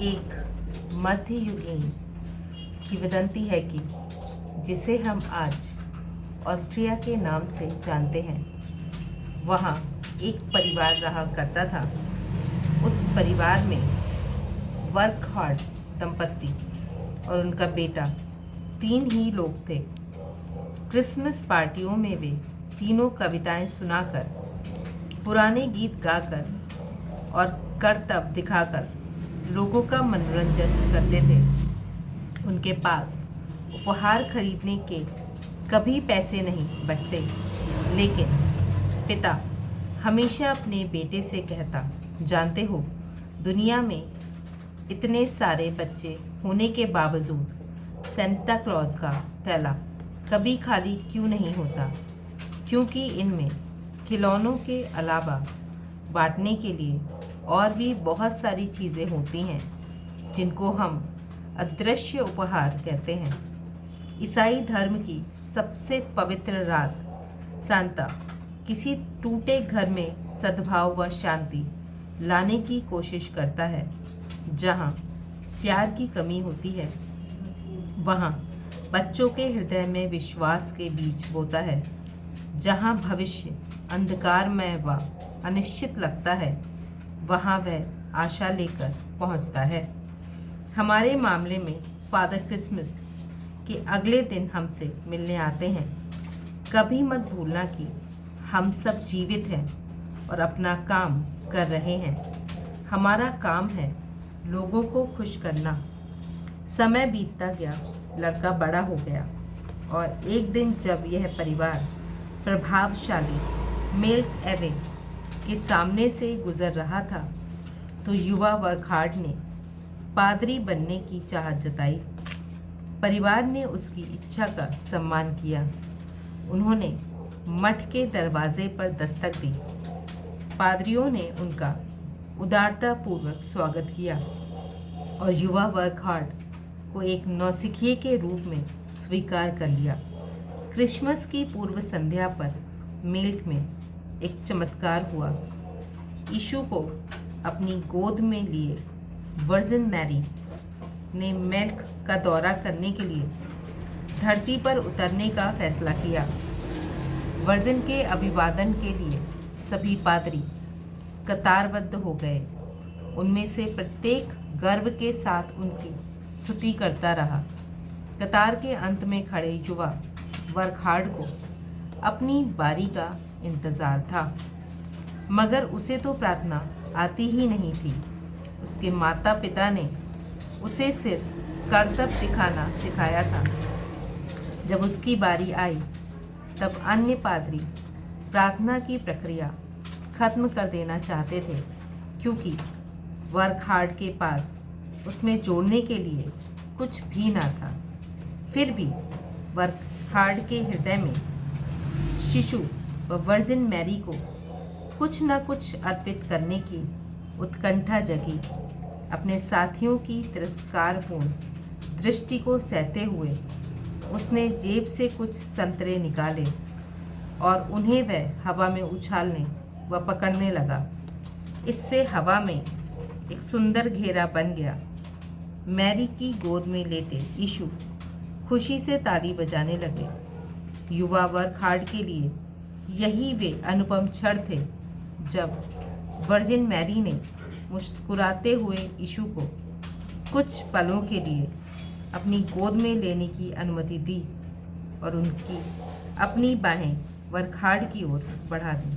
एक मध्ययुगीन किंवदंती है कि जिसे हम आज ऑस्ट्रिया के नाम से जानते हैं, वहाँ एक परिवार रहा करता था। उस परिवार में वर्कहार्ड दंपति और उनका बेटा 3 ही लोग थे। क्रिसमस पार्टियों में वे तीनों कविताएं सुनाकर, पुराने गीत गाकर और करतब दिखाकर लोगों का मनोरंजन करते थे। उनके पास उपहार खरीदने के कभी पैसे नहीं बचते, लेकिन पिता हमेशा अपने बेटे से कहता, जानते हो, दुनिया में इतने सारे बच्चे होने के बावजूद सेंटा क्लॉज का थैला कभी खाली क्यों नहीं होता, क्योंकि इनमें खिलौनों के अलावा बांटने के लिए और भी बहुत सारी चीज़ें होती हैं, जिनको हम अदृश्य उपहार कहते हैं। ईसाई धर्म की सबसे पवित्र रात सांता किसी टूटे घर में सद्भाव व शांति लाने की कोशिश करता है। जहाँ प्यार की कमी होती है, वहाँ बच्चों के हृदय में विश्वास के बीज बोता है। जहाँ भविष्य अंधकारमय व अनिश्चित लगता है, वहाँ वह आशा लेकर पहुँचता है। हमारे मामले में फादर क्रिसमस के अगले दिन हमसे मिलने आते हैं। कभी मत भूलना कि हम सब जीवित हैं और अपना काम कर रहे हैं। हमारा काम है लोगों को खुश करना। समय बीतता गया, लड़का बड़ा हो गया और एक दिन जब यह परिवार प्रभावशाली मेल्क एवे के सामने से गुजर रहा था, तो युवा वर्कहार्ड ने पादरी बनने की चाहत जताई। परिवार ने उसकी इच्छा का सम्मान किया। उन्होंने मठ के दरवाजे पर दस्तक दी। पादरियों ने उनका उदारतापूर्वक स्वागत किया और युवा वर्कहार्ड को एक नौसिखिए के रूप में स्वीकार कर लिया। क्रिसमस की पूर्व संध्या पर मेल्क में एक चमत्कार हुआ। यीशु को अपनी गोद में लिए वर्जिन मैरी ने मेल्क का दौरा करने के लिए धरती पर उतरने का फैसला किया। वर्जिन के अभिवादन के लिए सभी पादरी कतारबद्ध हो गए। उनमें से प्रत्येक गर्व के साथ उनकी स्तुति करता रहा। कतार के अंत में खड़े युवा वर्कहार्ड को अपनी बारी का इंतज़ार था, मगर उसे तो प्रार्थना आती ही नहीं थी। उसके माता पिता ने उसे सिर्फ करतब दिखाना सिखाया था। जब उसकी बारी आई, तब अन्य पादरी प्रार्थना की प्रक्रिया खत्म कर देना चाहते थे, क्योंकि वर्कहार्ड के पास उसमें जोड़ने के लिए कुछ भी ना था। फिर भी वर्कहार्ड के हृदय में शिशु व वर्जिन मैरी को कुछ न कुछ अर्पित करने की उत्कंठा जगी। अपने साथियों की तिरस्कारपूर्ण दृष्टि को सहते हुए उसने जेब से कुछ संतरे निकाले और उन्हें वह हवा में उछालने व पकड़ने लगा। इससे हवा में एक सुंदर घेरा बन गया। मैरी की गोद में लेटे यीशु खुशी से ताली बजाने लगे। युवा वर्कहार्ड के लिए यही वे अनुपम क्षण थे जब वर्जिन मैरी ने मुस्कुराते हुए यीशु को कुछ पलों के लिए अपनी गोद में लेने की अनुमति दी और उनकी अपनी बाहें वर्कहार्ड की ओर बढ़ा दी।